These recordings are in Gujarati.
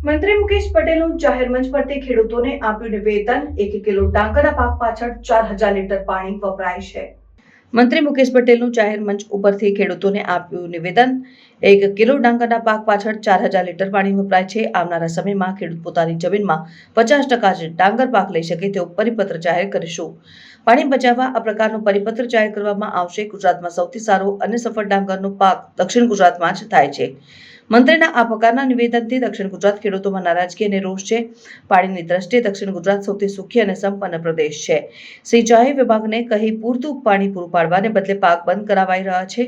મંત્રી મુકેશ પટેલનું જાહેર મંચ પરથી ખેડૂતોને આપ્યું નિવેદન, 1 કિલો ડાંગરના પાક પાછળ 4000 લીટર પાણી વપરાય છે। મંત્રી મુકેશ પટેલનું જાહેર મંચ ઉપરથી ખેડૂતોને આપ્યું નિવેદન, 1 કિલો ડાંગરના પાક પાછળ 4000 લીટર પાણી વપરાય છે। આવનારા સમયમાં ખેડૂત પોતાની જમીનમાં 50% જ ડાંગર પાક લઈ શકે તેવો પરિપત્ર જાહેર કરીશું। પાણી બચાવવા આ પ્રકારનો પરિપત્ર જાહેર કરવામાં આવશે। ગુજરાતમાં સૌથી સારો અને સફળ ડાંગરનો પાક દક્ષિણ ગુજરાતમાં જ થાય છે। મંત્રીના આ પ્રકારના નિવેદનથી દક્ષિણ ગુજરાત ખેડૂતોમાં નારાજગી અને રોષ છે। પાણીની દ્રષ્ટિએ દક્ષિણ ગુજરાત સૌથી સુખી અને સંપન્ન પ્રદેશ છે। સિંચાઈ વિભાગને કહી પૂરતું પાણી પૂરું પાડવાને બદલે પાક બંધ કરાવાઈ રહ્યા છે।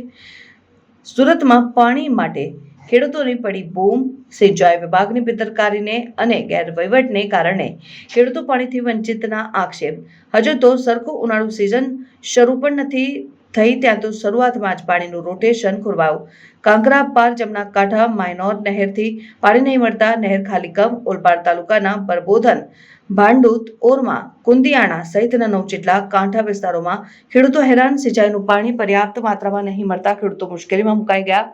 સુરતમાં પાણી માટે ખેડૂતોની પડી બૂમ। સિંચાઈ વિભાગની બેદરકારીને અને ગેરવહીવટને કારણે ખેડૂતો પાણીથી વંચિતના આક્ષેપ। હજુ તો સરખું ઉનાળુ સિઝન શરૂ પણ નથી થઈ ત્યાં તો શરૂઆતમાં જ પાણીનું રોટેશન ખોરવાયું। કાંકરા પાર જમના કાંઠા માયનોર નહેરથી પાણી નહીં મળતા નહેર ખાલીકમ। ઓલપાડ તાલુકાના બરબોધન, ભાંડુત, ઓરમા, કુંદિયાણા સહિતના 9 જેટલા કાંઠા વિસ્તારોમાં ખેડૂતો હેરાન। સિંચાઈનું પાણી પર્યાપ્ત માત્રામાં નહીં મળતા ખેડૂતો મુશ્કેલીમાં મુકાઈ ગયા।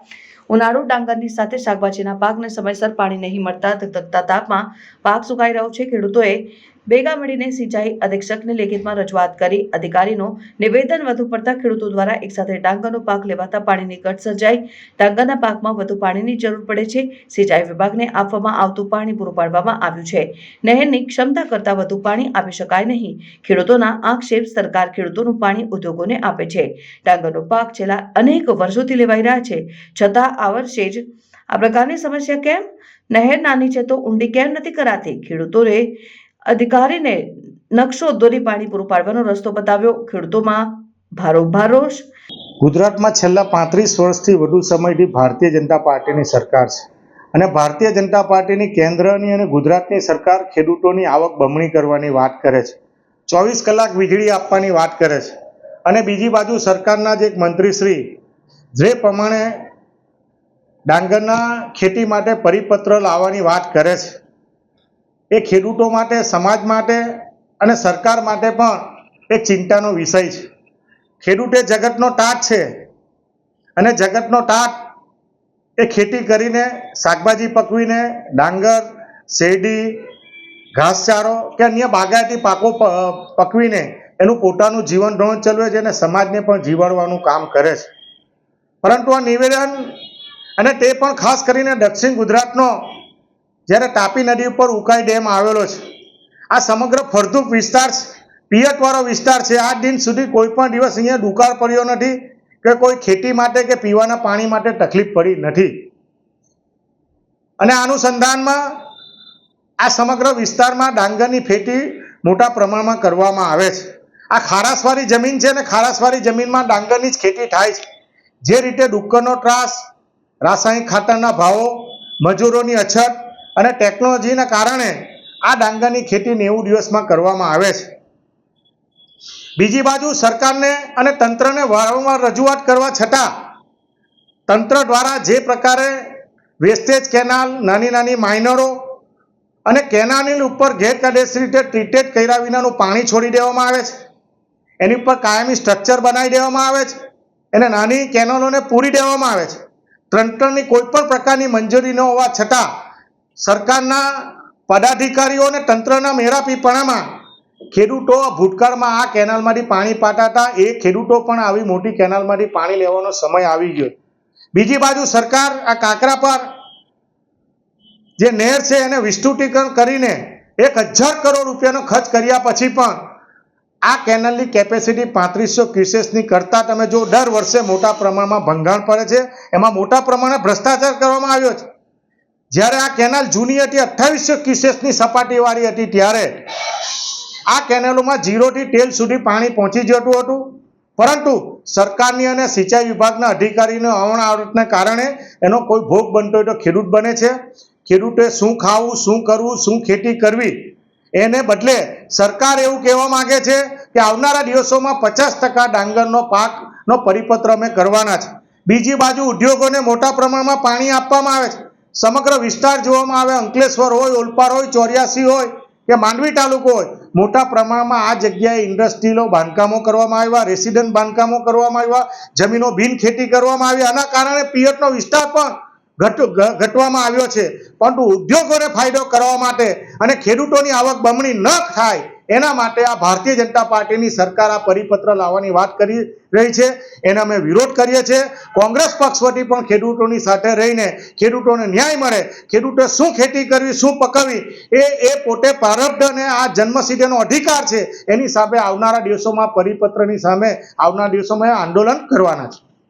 ઉનાળુ ડાંગરની સાથે શાકભાજીના પાકને સમયસર પાણી નહીં મળતા ધગધગતા તાપમાં પાક સુકાઈ રહ્યો છે। ખેડૂતોએ ભેગા મળીને સિંચાઈ અધિક્ષકને લેખિતમાં રજૂઆત કરી। અધિકારીનો નિવેદન વધુ પડતા ખેડૂતો દ્વારા એકસાથે ડાંગરનો પાક લેવાતા પાણીની ઘટ સર્જાઈ। ડાંગરના પાકમાં વધુ પાણીની જરૂર પડે છે। સિંચાઈ વિભાગને આપવામાં આવતું પાણી પૂરું પાડવામાં આવ્યું છે। નહેરની ક્ષમતા કરતાં વધુ પાણી આપી શકાય નહીં। ખેડૂતોના આક્ષેપ, સરકાર ખેડૂતોનું પાણી ઉદ્યોગોને આપે છે। ડાંગરનો પાક છેલ્લા અનેક વર્ષોથી લેવાઈ રહ્યા છે, છતાં આ વર્ષે જ આ પ્રકારની સમસ્યા કેમ? નહેર નાની છે તો ઊંડી કેમ નથી કરાતી? ખેડૂતોએ અધિકારીને નકશો દોરી પાણી પૂરું પાડવાનો રસ્તો બતાવ્યો। ખેડૂતોમાં ભારોભાર રોષ। ગુજરાતમાં છેલ્લા 35 વર્ષથી વધુ સમયથી ભારતીય જનતા પાર્ટીની સરકાર છે અને ભારતીય જનતા પાર્ટીની કેન્દ્રની અને ગુજરાતની સરકાર ખેડૂતોની આવક બમણી કરવાની વાત કરે છે, 24 કલાક વીજળી આપવાની વાત કરે છે અને બીજી બાજુ સરકારના જ એક મંત્રીશ્રી જે પ્રમાણે ડાંગરના ખેતી માટે પરિપત્ર લાવવાની વાત કરે છે, એ ખેડૂતો માટે, સમાજ માટે અને સરકાર માટે પણ એક ચિંતાનો વિષય છે। ખેડૂત એ જગતનો ટાટ છે અને જગતનો ટાટ એ ખેતી કરીને, શાકભાજી પકવીને, ડાંગર, શેરડી, ઘાસચારો કે અન્ય બાગાયતી પાકો પકવીને એનું પોતાનું જીવન ધોરણ ચલાવે છે અને સમાજને પણ જીવાડવાનું કામ કરે છે। પરંતુ આ નિવેદન, અને તે પણ ખાસ કરીને દક્ષિણ ગુજરાતનો જ્યારે તાપી નદી ઉપર ઉકાઈ ડેમ આવેલો છે, આ સમગ્ર ફળદ્રુપ વિસ્તાર છે, પિયતવાળો વિસ્તાર છે। આજ દિન સુધી કોઈ પણ દિવસ અહીંયા દુકાળ પડ્યો નથી કે કોઈ ખેતી માટે કે પીવાના પાણી માટે તકલીફ પડી નથી અને આ અનુસંધાનમાં આ સમગ્ર વિસ્તારમાં ડાંગરની ખેતી મોટા પ્રમાણમાં કરવામાં આવે છે। આ ખારાશવાળી જમીન છે અને ખારાશવાળી જમીનમાં ડાંગરની જ ખેતી થાય છે। જે રીતે ડુક્કરનો ત્રાસ, રાસાયણિક ખાતરના ભાવો, મજૂરોની અછત અને ટેકનોલોજીના કારણે આ ડાંગરની ખેતી 90 દિવસમાં કરવામાં આવે છે। બીજી બાજુ સરકારને અને તંત્રને વારંવાર રજૂઆત કરવા છતાં તંત્ર દ્વારા જે પ્રકારે વેસ્ટેજ કેનાલ, નાની નાની માઇનરો અને કેનાલની ઉપર ગેરકાયદેસર રીતે ટ્રીટેડ કર્યા વિનાનું પાણી છોડી દેવામાં આવે છે, એની ઉપર કાયમી સ્ટ્રક્ચર બનાવી દેવામાં આવે છે, એને નાની કેનાલોને પૂરી દેવામાં આવે છે। તંત્રની કોઈ પણ પ્રકારની મંજૂરી ન હોવા છતાં સરકારના પદાધિકારીઓ અને તંત્રના મેળાપીપણામાં ખેડૂતો ભૂતકાળમાં આ કેનાલમાંથી પાણી પાતા હતા, એ ખેડૂતો પણ આવી મોટી કેનાલમાંથી પાણી લેવાનો સમય આવી ગયો। બીજી બાજુ સરકાર આ કાંકરા પર જે નહેર છે એને વિસ્તૃતીકરણ કરીને 1000 કરોડ રૂપિયાનો ખર્ચ કર્યા પછી પણ આ કેનાલની કેપેસિટી 3500 ક્યુસેસની કરતાં તમે જો દર વર્ષે મોટા પ્રમાણમાં ભંગાણ પડે છે, એમાં મોટા પ્રમાણે ભ્રષ્ટાચાર કરવામાં આવ્યો છે। જ્યારે આ કેનાલ જૂની હતી, 2800 ક્યુસેસની સપાટીવાળી હતી, ત્યારે આ કેનાલોમાં 0 થી ટેલ સુધી પાણી પહોંચી જતું હતું, પરંતુ સરકારની અને સિંચાઈ વિભાગના અધિકારીનો અવણાવટને કારણે એનો કોઈ ભોગ બનતો હોય તો ખેડૂત બને છે। ખેડૂતે શું ખાવું, શું કરવું, શું ખેતી કરવી, એને બદલે સરકાર એવું કહેવા માંગે છે કે આવનારા દિવસોમાં 50% ડાંગરનો પાકનો પરિપત્ર અમે કરવાના છે। બીજી બાજુ ઉદ્યોગોને મોટા પ્રમાણમાં પાણી આપવામાં આવે છે। સમગ્ર વિસ્તાર જોવામાં આવે, અંકલેશ્વર હોય, ઓલપાડ હોય, ચોર્યાસી હોય કે માંડવી તાલુકો હોય, મોટા પ્રમાણમાં આ જગ્યાએ ઇન્ડસ્ટ્રીલો બાંધકામો કરવામાં આવ્યા, રેસિડન્ટ બાંધકામો કરવામાં આવ્યા, જમીનો બિન ખેતી કરવામાં આવી. આના કારણે પિયતનો વિસ્તાર પણ ઘટવામાં આવ્યો છે. પરંતુ ઉદ્યોગોને ફાયદો કરવા માટે અને ખેડૂતોની આવક બમણી ન થાય એના માટે આ ભારતીય જનતા પાર્ટીની સરકાર આ પરિપત્ર લાવવાની વાત કરી રહી છે. એનો અમે વિરોધ કરીએ છીએ. કોંગ્રેસ પક્ષ વતી પણ ખેડૂતોની સાથે રહીને ખેડૂતોને ન્યાય મળે, ખેડૂતો શું ખેતી કરવી, શું પકવવી એ પોતે પ્રારબ્ધ અને આ જન્મસિદ્ધનો અધિકાર છે. એની સામે આવનારા દિવસોમાં પરિપત્રની સામે આવનારા દિવસોમાં આંદોલન કરવાના છે.